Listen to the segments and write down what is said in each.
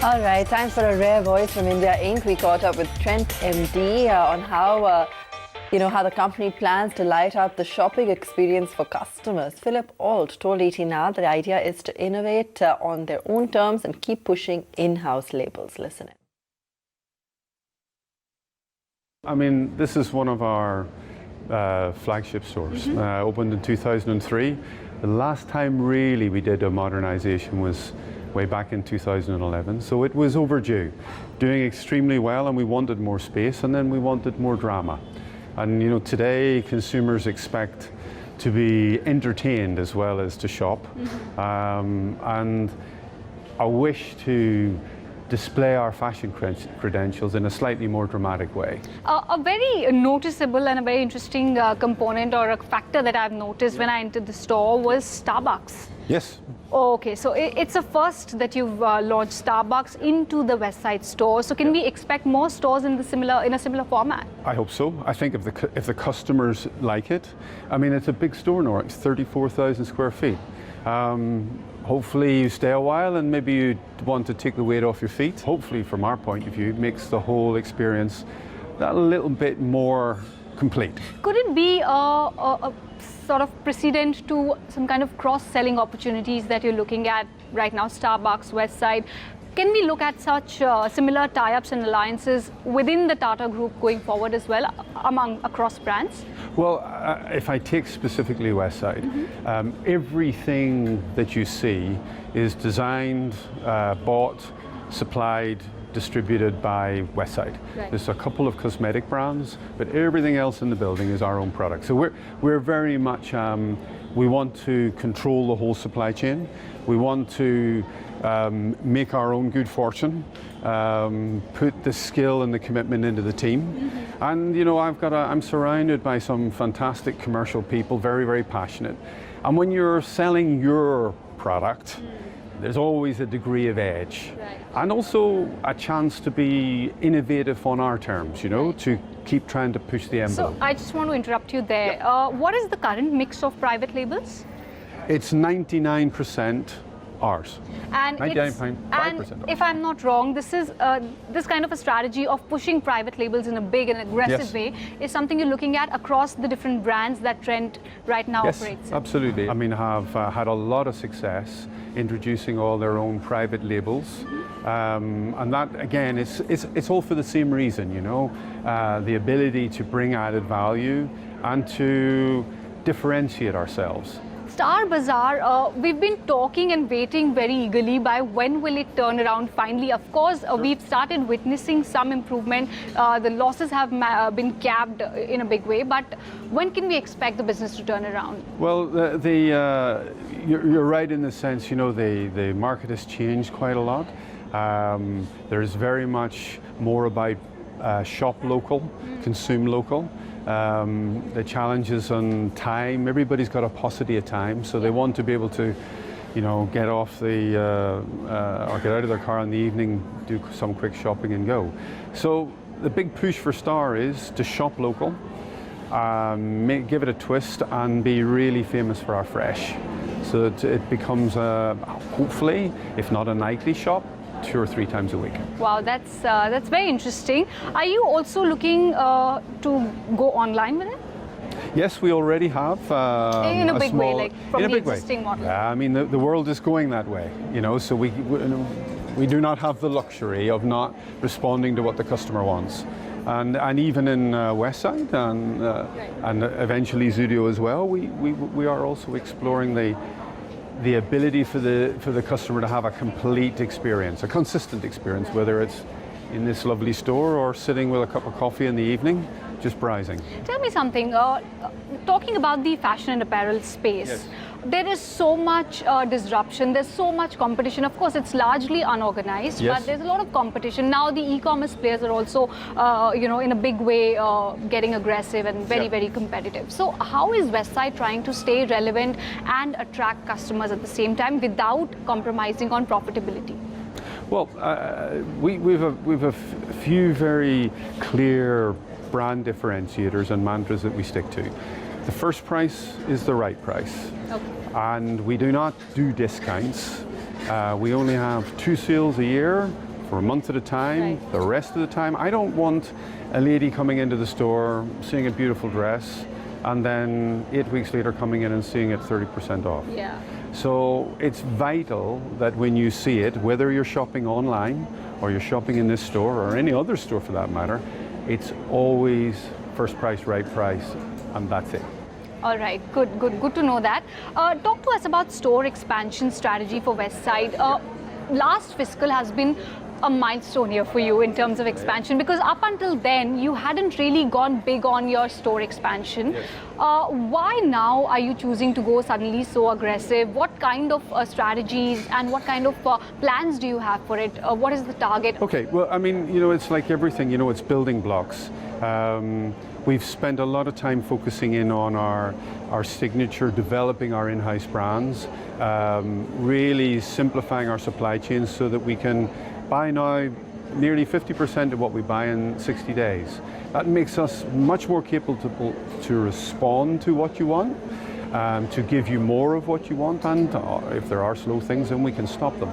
All right, time for a rare voice from India Inc. We caught up with Trent MD on how the company plans to light up the shopping experience for customers. Auld told ET Now the idea is to innovate on their own terms and keep pushing in-house labels. Listen in. I mean, this is one of our flagship stores, opened in 2003. The last time really we did a modernization was way back in 2011, so it was overdue. Doing extremely well, and we wanted more space, and then we wanted more drama. And today consumers expect to be entertained as well as to shop, and I wish to display our fashion credentials in a slightly more dramatic way. A very noticeable and a very interesting component or a factor that I've noticed when I entered the store was Starbucks. Yes. Okay, so it's a first that you've launched Starbucks into the Westside store. So can we expect more stores in a similar format? I hope so. I think if the customers like it, I mean, it's a big store now. It's 34,000 square feet. Hopefully you stay a while and maybe you want to take the weight off your feet. Hopefully, from our point of view, it makes the whole experience that little bit more complete. Could it be a sort of precedent to some kind of cross-selling opportunities that you're looking at right now, Starbucks, Westside? Can we look at such similar tie-ups and alliances within the Tata Group going forward as well, across brands? Well, if I take specifically Westside, everything that you see is designed, bought, supplied, distributed by Westside. Right. There's a couple of cosmetic brands, but everything else in the building is our own product. So we're very much, we want to control the whole supply chain. We want to make our own good fortune, put the skill and the commitment into the team. And I'm surrounded by some fantastic commercial people, very, very passionate. And when you're selling your product, there's always a degree of edge. Right. And also a chance to be innovative on our terms, to keep trying to push the envelope. So I just want to interrupt you there. Yep. What is the current mix of private labels? It's 99% ours. And 99.5%. If I'm not wrong, this is this kind of a strategy of pushing private labels in a big and aggressive way is something you're looking at across the different brands that Trent right now operates in. Absolutely. I mean, have had a lot of success introducing all their own private labels, and that again, it's all for the same reason, the ability to bring added value and to differentiate ourselves. Bazar, we've been talking and waiting very eagerly by when will it turn around finally. Of course, we've started witnessing some improvement. The losses have been capped in a big way, but when can we expect the business to turn around? Well, you're right in the sense, the market has changed quite a lot. There's very much more about shop local, consume local. The challenges on time, everybody's got a paucity of time, so they want to be able to, get off or get out of their car in the evening, do some quick shopping and go. So the big push for Star is to shop local, give it a twist and be really famous for our fresh. So that it becomes, hopefully, if not a nightly shop, 2 or 3 times a week. Wow, that's very interesting. Are you also looking to go online with it? Yes, we already have. In a big way, like from the existing model. Yeah, I mean, the world is going that way, so we do not have the luxury of not responding to what the customer wants. And even in Westside and eventually Zudio as well, we are also exploring the ability for the customer to have a complete experience, a consistent experience, whether it's in this lovely store or sitting with a cup of coffee in the evening, just browsing. Tell me something, talking about the fashion and apparel space, yes. There is so much disruption, there's so much competition. Of course, it's largely unorganized, yes. But there's a lot of competition. Now the e-commerce players are also, in a big way getting aggressive and very competitive. So how is Westside trying to stay relevant and attract customers at the same time without compromising on profitability? Well, we've a few very clear brand differentiators and mantras that we stick to. The first price is the right price. Okay. And we do not do discounts We only have 2 sales a year for a month at a time. Right. The rest of the time, I don't want a lady coming into the store, seeing a beautiful dress, and then 8 weeks later coming in and seeing it 30% off. Yeah. So it's vital that when you see it, whether you're shopping online or you're shopping in this store or any other store for that matter, it's always first price, right price, and that's it. All right, good to know that. Talk to us about store expansion strategy for Westside. Last fiscal has been a milestone here for you in terms of expansion, because up until then you hadn't really gone big on your store expansion. Yes. Why now are you choosing to go suddenly so aggressive? What kind of strategies and what kind of plans do you have for it? What is the target? Okay, well, I mean, you know, it's like everything, you know, it's building blocks. We've spent a lot of time focusing in on our signature, developing our in-house brands, really simplifying our supply chains so that we can buy now nearly 50% of what we buy in 60 days. That makes us much more capable to respond to what you want, to give you more of what you want, and if there are slow things, then we can stop them.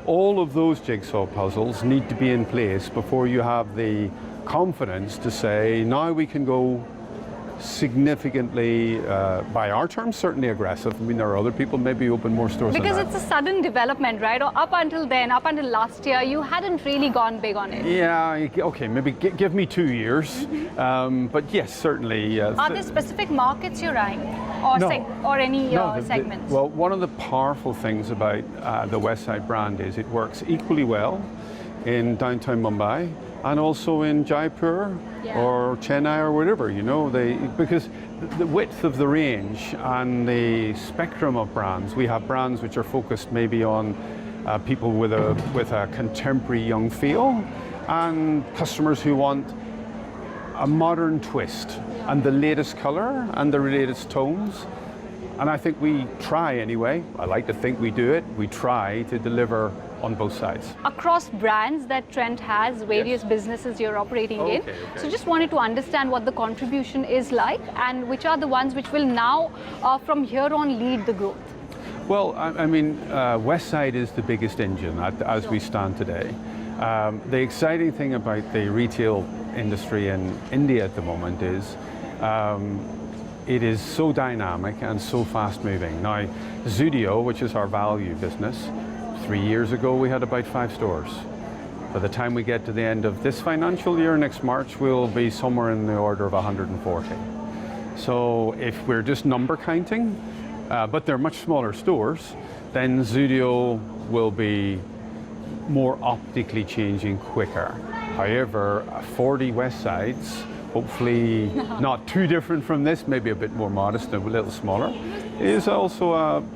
All of those jigsaw puzzles need to be in place before you have the confidence to say, now we can go significantly, by our terms, certainly aggressive. I mean, there are other people maybe open more stores because than it's a sudden development, right? Or up until then, up until last year, you hadn't really gone big on it. Yeah, okay, maybe give me 2 years. But yes, certainly. Are there specific markets you're eyeing, or, No. or any No, segments? well, one of the powerful things about the Westside brand is it works equally well in downtown Mumbai and also in Jaipur or Chennai or whatever, you know, because the width of the range and the spectrum of brands, we have brands which are focused maybe on people with a contemporary young feel, and customers who want a modern twist and the latest color and the latest tones. And I think we try anyway. I like to think we do it. We try to deliver on both sides. Across brands that Trent has, various businesses you're operating in. Okay. So just wanted to understand what the contribution is like and which are the ones which will now, from here on, lead the growth. Well, I mean, Westside is the biggest engine as we stand today. The exciting thing about the retail industry in India at the moment is it is so dynamic and so fast moving. Now, Zudio, which is our value business, 3 years ago we had about 5 stores. By the time we get to the end of this financial year, next March, we'll be somewhere in the order of 140. So if we're just number counting, but they're much smaller stores, then Zudio will be more optically changing quicker. However, 40 Westsides, hopefully not too different from this, maybe a bit more modest and a little smaller, is also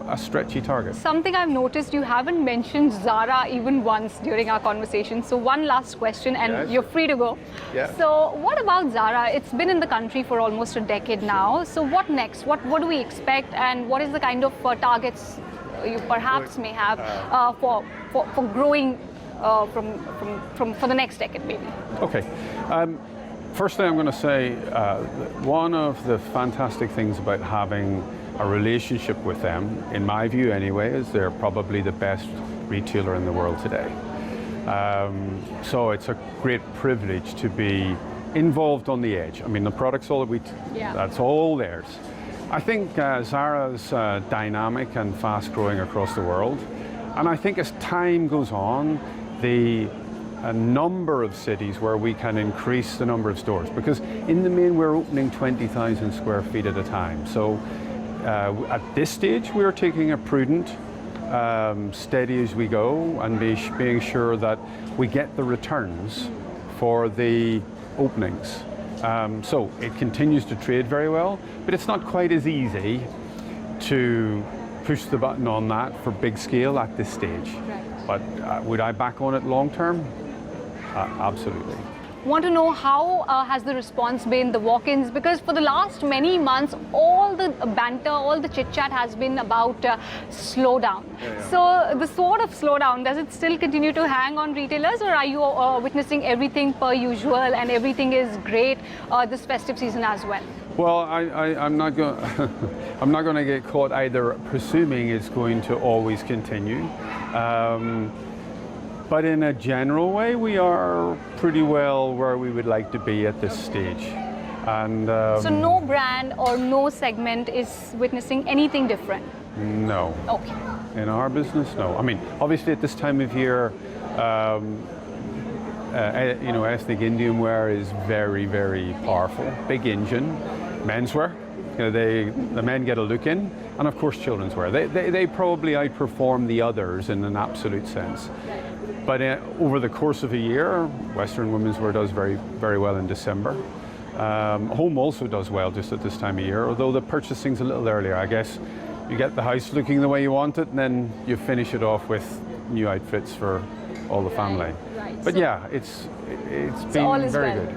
a stretchy target. Something I've noticed, you haven't mentioned Zara even once during our conversation. So one last question and you're free to go. Yeah. So what about Zara? It's been in the country for almost a decade now. So what next? What do we expect, and what is the kind of targets you perhaps may have for growing for the next decade maybe? Okay. Firstly, I'm going to say one of the fantastic things about having a relationship with them, in my view anyway, is they're probably the best retailer in the world today. So it's a great privilege to be involved on the edge. I mean, the product's all that's all theirs. I think Zara's dynamic and fast growing across the world. And I think as time goes on, a number of cities where we can increase the number of stores, because in the main we're opening 20,000 square feet at a time. So at this stage we're taking a prudent, steady as we go, and being sure that we get the returns for the openings. So it continues to trade very well, but it's not quite as easy to push the button on that for big scale at this stage. Right. But would I back on it long term? Absolutely. Want to know how has the response been, the walk-ins, because for the last many months, all the banter, all the chit-chat has been about slowdown. So the sort of slowdown, does it still continue to hang on retailers, or are you witnessing everything per usual and everything is great this festive season as well? Well, I'm not going. I'm not going to get caught either presuming it's going to always continue. But in a general way, we are pretty well where we would like to be at this stage. And so no brand or no segment is witnessing anything different? No. Okay. In our business, no. I mean, obviously at this time of year, you know, ethnic Indian wear is very, very powerful. Big engine. Menswear. You know, the men get a look in, and of course children's wear. They probably outperform the others in an absolute sense. But over the course of a year, Western women's wear does very, very well in December. Home also does well just at this time of year, although the purchasing's a little earlier. I guess you get the house looking the way you want it, and then you finish it off with new outfits for all the family. Right. But so yeah, it's been very good.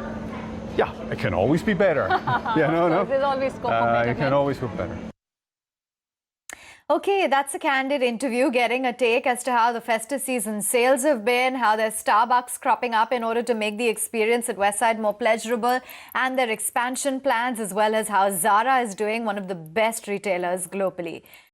Yeah, it can always be better. Yeah, no. There's always scope for better. It can always be better. Okay, that's a candid interview, getting a take as to how the festive season sales have been, how there's Starbucks cropping up in order to make the experience at Westside more pleasurable, and their expansion plans, as well as how Zara is doing, one of the best retailers globally.